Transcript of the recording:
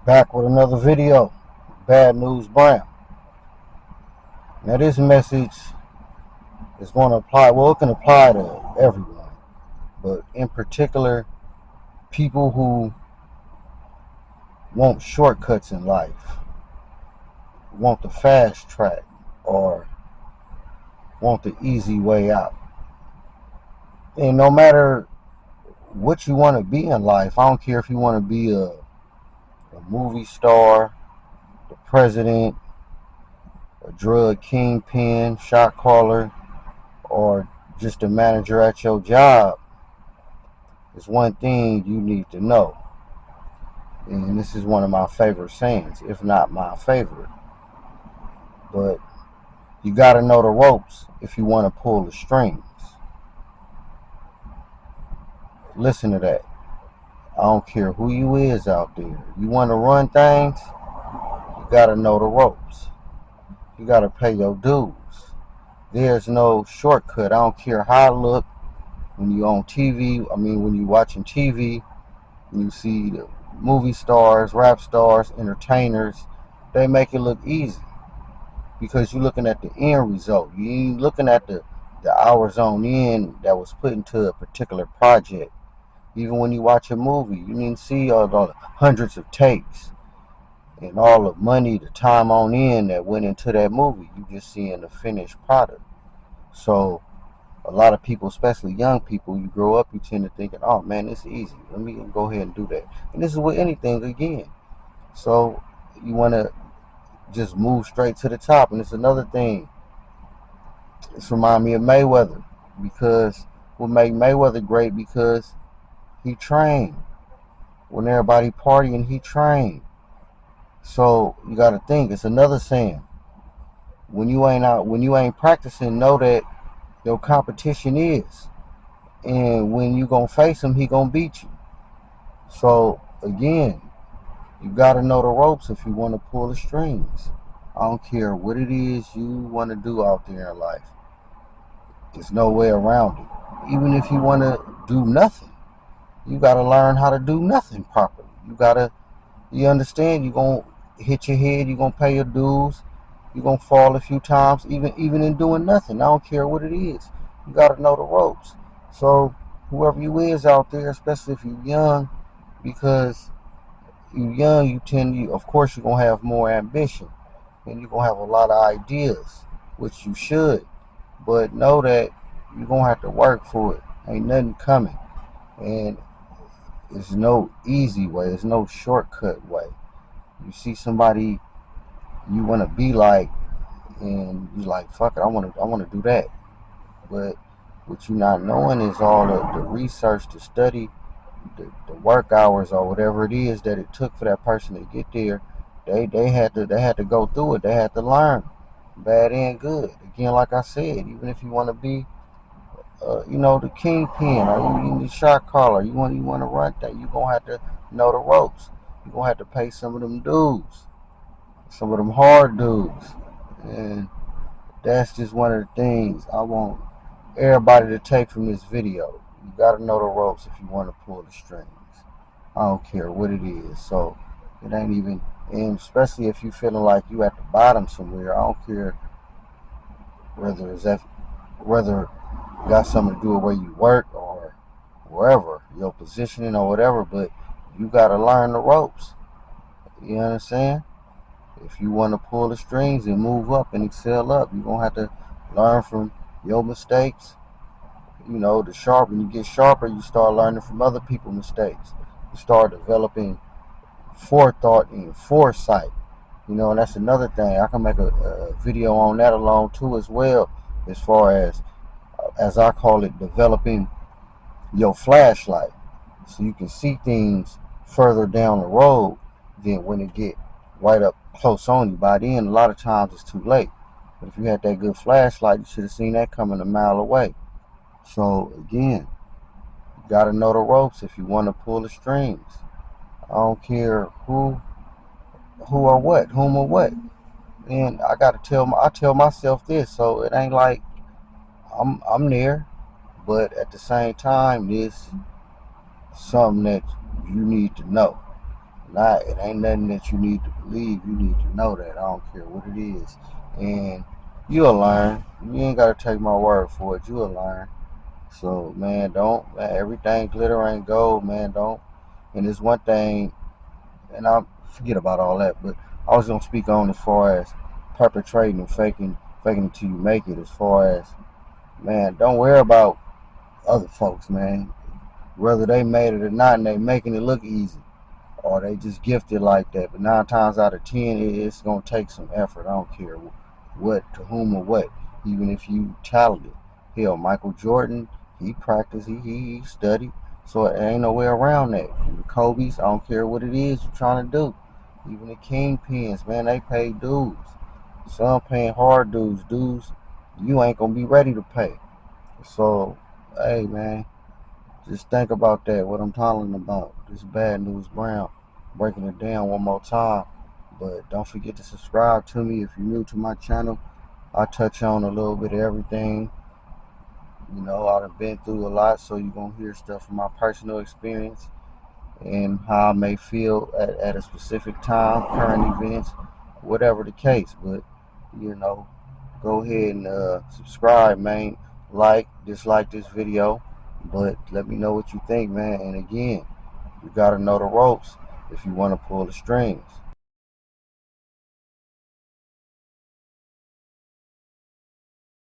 Back with another video. Bad News Brown. Now this message is going to apply, well, it can apply to everyone, but in particular, people who want shortcuts in life, want the fast track, or want the easy way out. And no matter what you want to be in life, I don't care if you want to be a movie star, the president, a drug kingpin, shot caller, or just a manager at your job. There's one thing you need to know, and this is one of my favorite sayings, if not my favorite. But you got to know the ropes if you want to pull the strings. Listen to that. I don't care who you is out there. You want to run things, you got to know the ropes. You got to pay your dues. There's no shortcut. I don't care how I look when you on TV. I mean, when you watching TV, when you see the movie stars, rap stars, entertainers, they make it look easy because you're looking at the end result. You ain't looking at the hours on end that was put into a particular project. Even when you watch a movie, you didn't see all the hundreds of takes and all the money, the time on end that went into that movie. You just seeing the finished product. So a lot of people, especially young people, you grow up, you tend to thinking, oh man, it's easy. Let me go ahead and do that. And this is with anything again. So you want to just move straight to the top. And it's another thing. It's remind me of Mayweather, because what made Mayweather great, because he trained. When everybody partying, he trained. So you got to think. It's another saying. When you ain't practicing, know that your competition is. And when you gonna face him, he gonna beat you. So again, you gotta know the ropes if you want to pull the strings. I don't care what it is you want to do out there in life. There's no way around it. Even if you want to do nothing, you gotta learn how to do nothing properly. You understand? You're gonna hit your head. You're gonna pay your dues. You're gonna fall a few times, even in doing nothing. I don't care what it is. You gotta know the ropes. So whoever you is out there, especially if you're young, because you're young, of course, you're gonna have more ambition, and you're gonna have a lot of ideas, which you should. But know that you're gonna have to work for it. Ain't nothing coming, and there's no easy way. There's no shortcut way. You see somebody you want to be like, and you're like, fuck it, I want to do that. But what you not knowing is all the research, the study, the work hours, or whatever it is that it took for that person to get there. They had to go through it. They had to learn, bad and good. Again, like I said, even if you want to be, the kingpin, or you the shot caller, you want to run that, you gonna have to know the ropes. You gonna have to pay some of them dues, some of them hard dues, and that's just one of the things I want everybody to take from this video. You gotta know the ropes if you want to pull the strings. I don't care what it is. So it ain't even, and especially if you feeling like you at the bottom somewhere. I don't care whether it got something to do with where you work or wherever your positioning or whatever. But you gotta learn the ropes. You understand? If you want to pull the strings and move up and excel up, you're gonna have to learn from your mistakes. When you get sharper, you start learning from other people's mistakes. You start developing forethought and foresight. And that's another thing. I can make a video on that alone too as well, as far as I call it, developing your flashlight, so you can see things further down the road than when it get right up close on you. By then, a lot of times it's too late. But if you had that good flashlight, you should have seen that coming a mile away. So again, you got to know the ropes if you want to pull the strings. I don't care who or what, whom or what. And I tell myself this, so it ain't like I'm there, but at the same time, this something that you need to know. It ain't nothing that you need to believe. You need to know that. I don't care what it is. And you'll learn. You ain't gotta take my word for it. You'll learn. So man, don't man, everything glitter ain't gold, man. Don't. And there's one thing, and I'll forget about all that, but I was gonna speak on as far as perpetrating and faking it till you make it. As far as man, don't worry about other folks, man. Whether they made it or not, and they making it look easy, or they just gifted like that. But 9 times out of 10, it's gonna take some effort. I don't care what, to whom, or what. Even if you talented, hell, Michael Jordan, he practiced, he studied, so it ain't no way around that. The Kobe's, I don't care what it is you're trying to do. Even the kingpins, man, they pay dues. Some paying hard dues you ain't gonna be ready to pay. So, hey, man. Just think about that, what I'm talking about. This Bad News Brown, breaking it down one more time. But don't forget to subscribe to me if you're new to my channel. I touch on a little bit of everything. You know, I've been through a lot, so you're going to hear stuff from my personal experience and how I may feel at a specific time, current events, whatever the case. But, you know, go ahead and subscribe, man. Like, dislike this video. But let me know what you think, man. And again, you gotta know the ropes if you want to pull the strings.